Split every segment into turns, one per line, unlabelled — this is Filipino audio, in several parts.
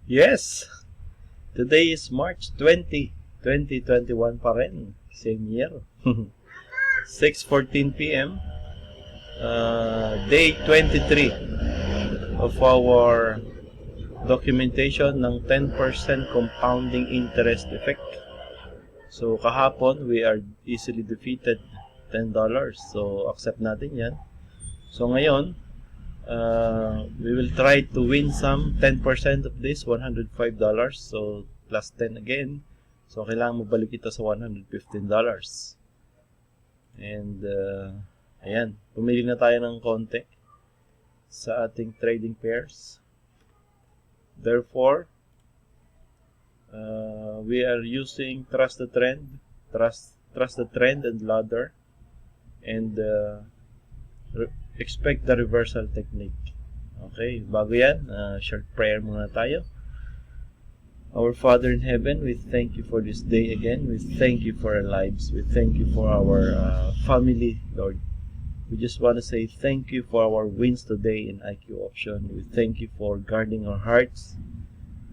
Yes! Today is March 20, 2021 pa rin. Same year. 6:14 p.m. Day 23 of our documentation ng 10% compounding interest effect. So, kahapon, we are easily defeated $10. So, accept natin yan. So, ngayon, we will try to win some 10% of this, $105. So, plus 10 again. So, kailangan mo balik ito sa $115. And, ayan, pumili na tayo ng konti sa ating trading pairs. Therefore, we are using Trust the Trend and Ladder, and expect the reversal technique. Okay, bago yan, short prayer muna tayo. Our Father in heaven, we thank you for this day again. We thank you for our lives. We thank you for our family, Lord. We just want to say thank you for our wins today in IQ option. We thank you for guarding our hearts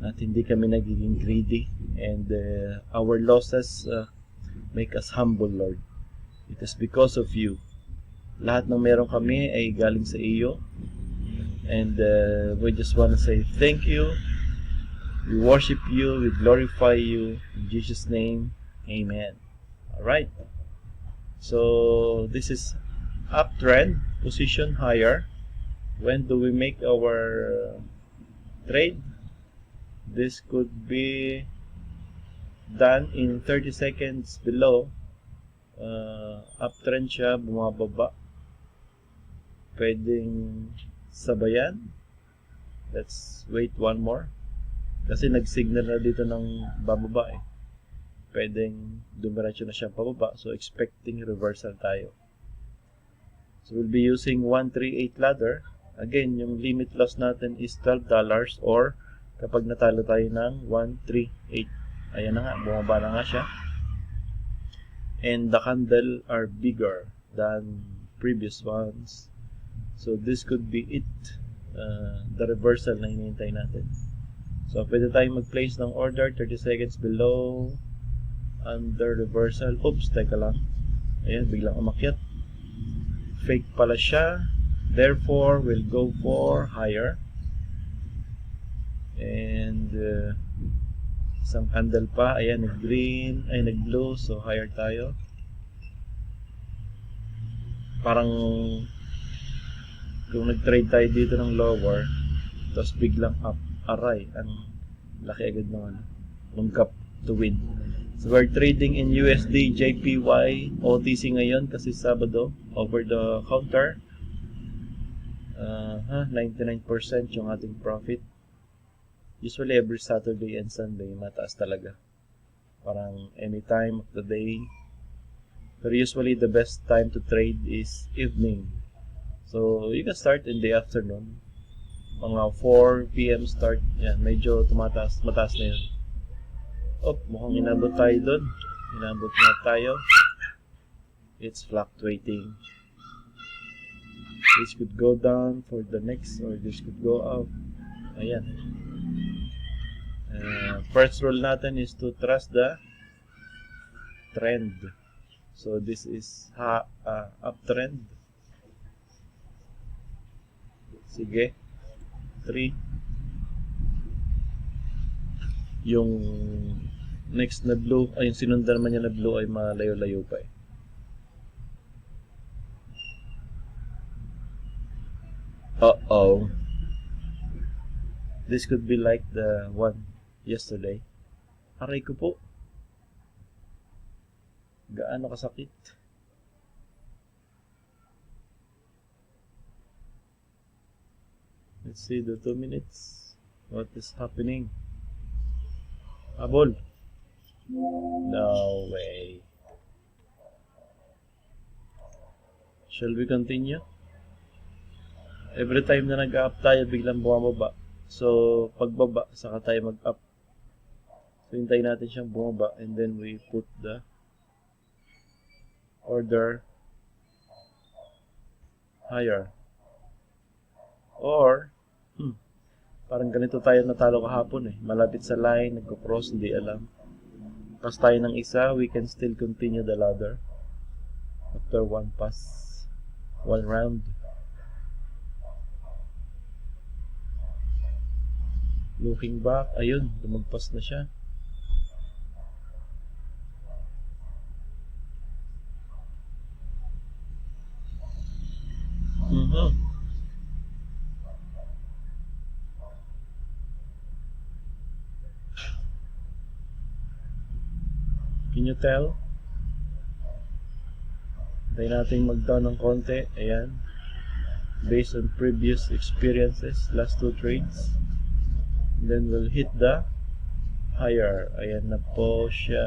at hindi kami nagiging greedy, and our losses make us humble, Lord. It is because of you. Lahat ng meron kami ay galing sa iyo, and we just want to say thank you. We worship you, we glorify you. In Jesus' name, amen. Alright. So, this is uptrend, position higher. When do we make our trade? This could be done in 30 seconds below. Uptrend siya, bumababa. Pwedeng sabayan. Let's wait one more. Kasi nag-signal na dito ng bababa eh. Pwedeng dumiretso na siya pababa. So, expecting reversal tayo. So, we'll be using 138 ladder. Again, yung limit loss natin is $12 or kapag natalo tayo ng 138. Ayan na nga, bumaba na nga siya. And the candle are bigger than previous ones. So, this could be it. The reversal na hinihintay natin. So, pwede tayong mag-place ng order 30 seconds below under reversal. Oops, teka lang. Ayan, biglang umakyat. Fake pala siya. Therefore, we'll go for higher. And isang candle pa. Ayan, nag-green. Ay, nag-blue. So, higher tayo. Parang kung nag-trade tayo dito ng lower, tapos biglang up. Aray, ang laki agad ng gap to win. So, we're trading in USD, JPY, OTC ngayon kasi Sabado, over the counter. 99% yung ating profit. Usually, every Saturday and Sunday, mataas talaga. Parang any time of the day. But usually, the best time to trade is evening. So, you can start in the afternoon. Mga 4 p.m. start. Yan, medyo mataas na yun. Mukhang inabot tayo dun. Inabot na tayo. It's fluctuating. This could go down for the next, or this could go up. Ayan. First rule natin is to trust the trend. So, this is uptrend. Sige. 3. Yung next na blue, ay yung sinundan naman niya na blue ay malayo-layo pa eh. This could be like the one yesterday. Aray ko po. Gaano kasakit. Let's see the 2 minutes. What is happening? Habol. No way. Shall we continue? Every time na nag-up tayo, biglang bumababa. So, pagbaba, saka tayo mag-up. So, hintayin natin siyang bumaba, and then we put the order higher. Or, Parang ganito tayo natalo kahapon eh. Malapit sa line, nagko-cross, hindi alam. Pass tayo ng isa, we can still continue the ladder. After one pass, one round. Looking back, ayun, lumagpas na siya. Can you tell? Tayo natin mag-down ng konti. Ayan. Based on previous experiences, last two trades. And then we'll hit the higher. Ayan na po siya.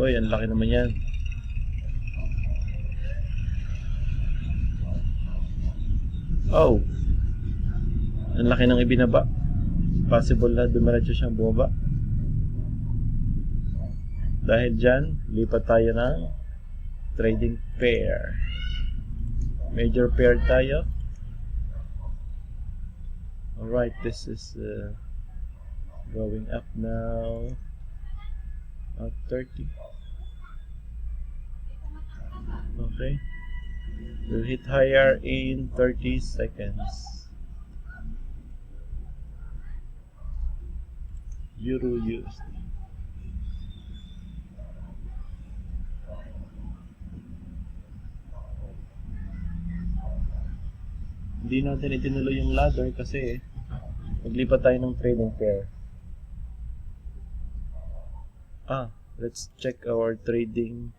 Uy, ang laki naman yan. Oh! Ang laki ng ibinaba. Possible na dumiretso siyang bumaba. Dahil dyan, lipat tayo ng trading pair. Major pair tayo. Alright, this is going up now. At 30. Okay. We'll hit higher in 30 seconds. Euro USD. Hindi natin itinuloy yung ladder kasi maglipat tayo ng trading pair. Let's check our trading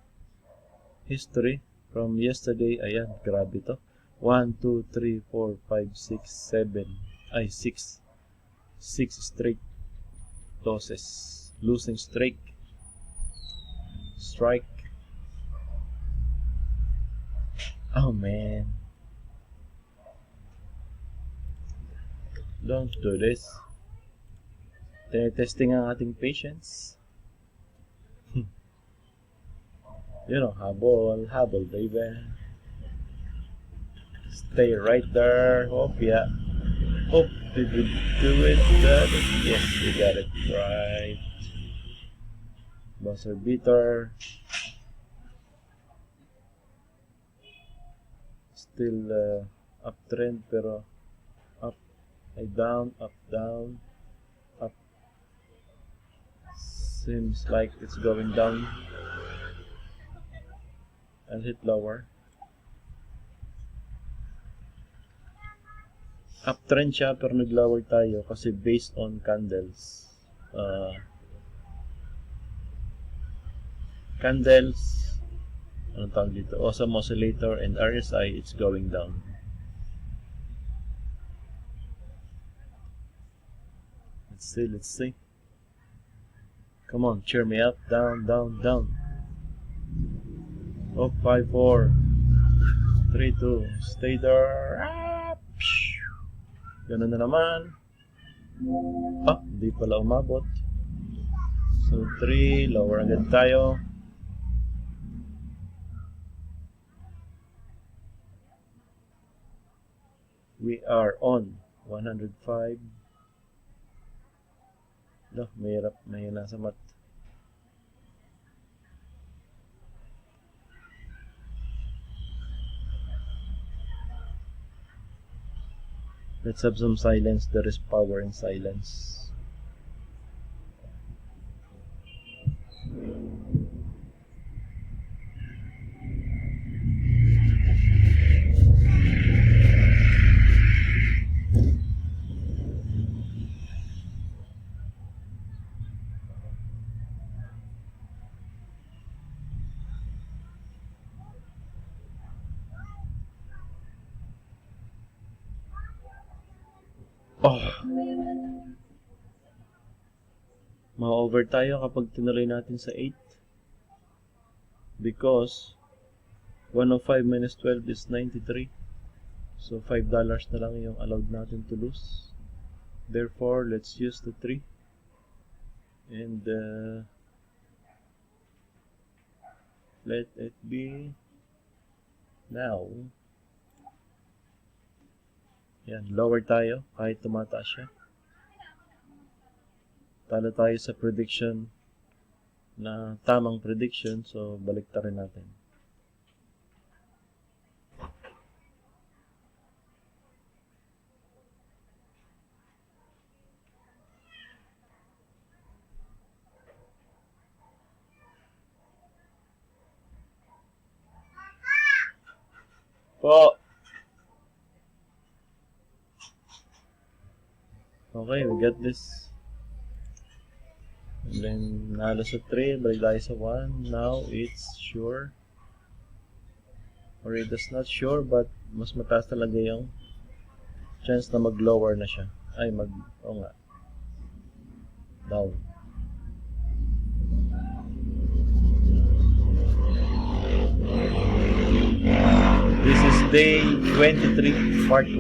history from yesterday. Ayan, grabe to. 1, 2, 3, 4, 5, 6, 7. Ay, 6. 6 straight losses. Losing streak. Strike. Oh man. Don't do this. Tinetesting ang ating patience. You know, habol, baby. Stay right there. Hope, yeah. Hope, did we do it? Yes, we got it right. Buzzer beater. Still uptrend, pero up, down, up, down, up. Seems like it's going down. I'll hit lower. Uptrend siya pero nag-lower tayo kasi based on candles. Candles, anong tawag dito? Awesome oscillator and RSI, it's going down. Let's see. Come on, cheer me up. Down, down, down. Oh, 5, 4, 3, 2. Stay there. Ganun na naman. Hindi pala umabot. So, 3. Lower agad tayo. We are on 105. No, mahina sa mat. Let's have some silence. There is power in silence. Ma-over tayo kapag tinuloy natin sa 8 because 105 minus 12 is 93, so $5 na lang yung allowed natin to lose. Therefore, let's use the 3 and let it be now. Yan, lower tayo kahit tumataas siya. Talo tayo sa prediction na tamang prediction, so balik ta rin natin. Po. Okay, we got this. And then, nalo sa 3, balik tayo sa 1. Now, it's sure. Or it is not sure, but mas mataas talaga yung chance na mag-lower na siya. Ay, oo nga. Down. This is day 23, part 1.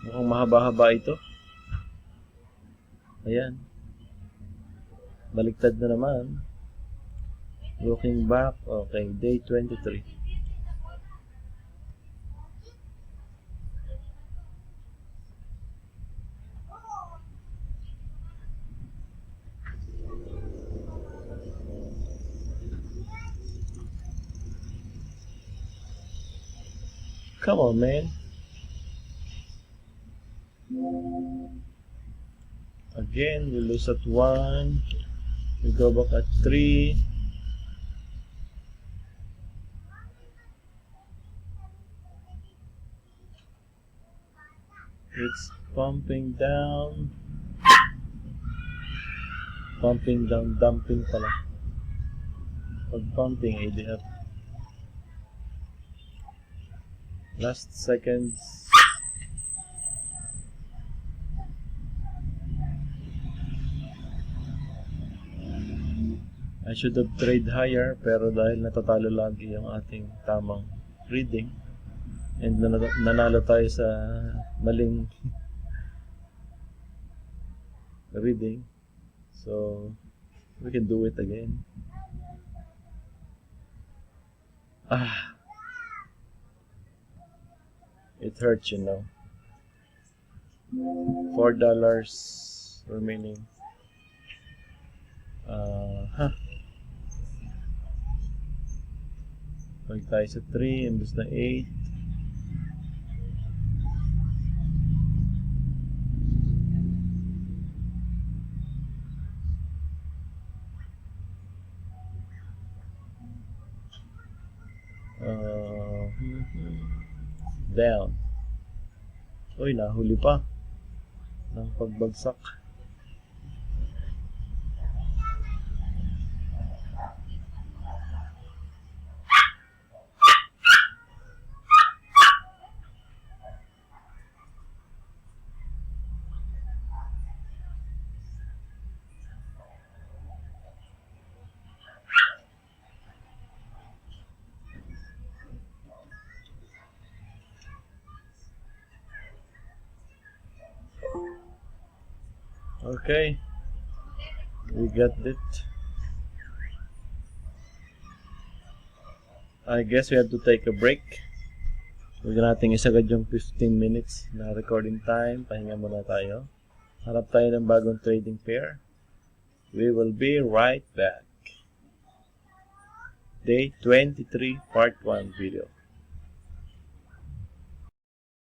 Mukhang mahaba-haba ito. Ayan. Baliktad na naman. Looking back, okay, day 23. Come on, man. Again, we lose at 1. We go back at 3. It's pumping down. Pumping down, dumping pala. Pag pumping, ADF. Last seconds. I should have trade higher, pero dahil natatalo lagi yung ating tamang reading and nanalo tayo sa maling reading, so we can do it again. It hurts, you know. $4 remaining. Balik tayo sa 3, imbes na 8. Down. Uy, nahuli pa ng pagbagsak. Okay, we got it. I guess we have to take a break. Huwag natin isagad yung 15 minutes na recording time. Pahinga muna tayo. Harap tayo ng bagong trading pair. We will be right back. Day 23, part 1 video.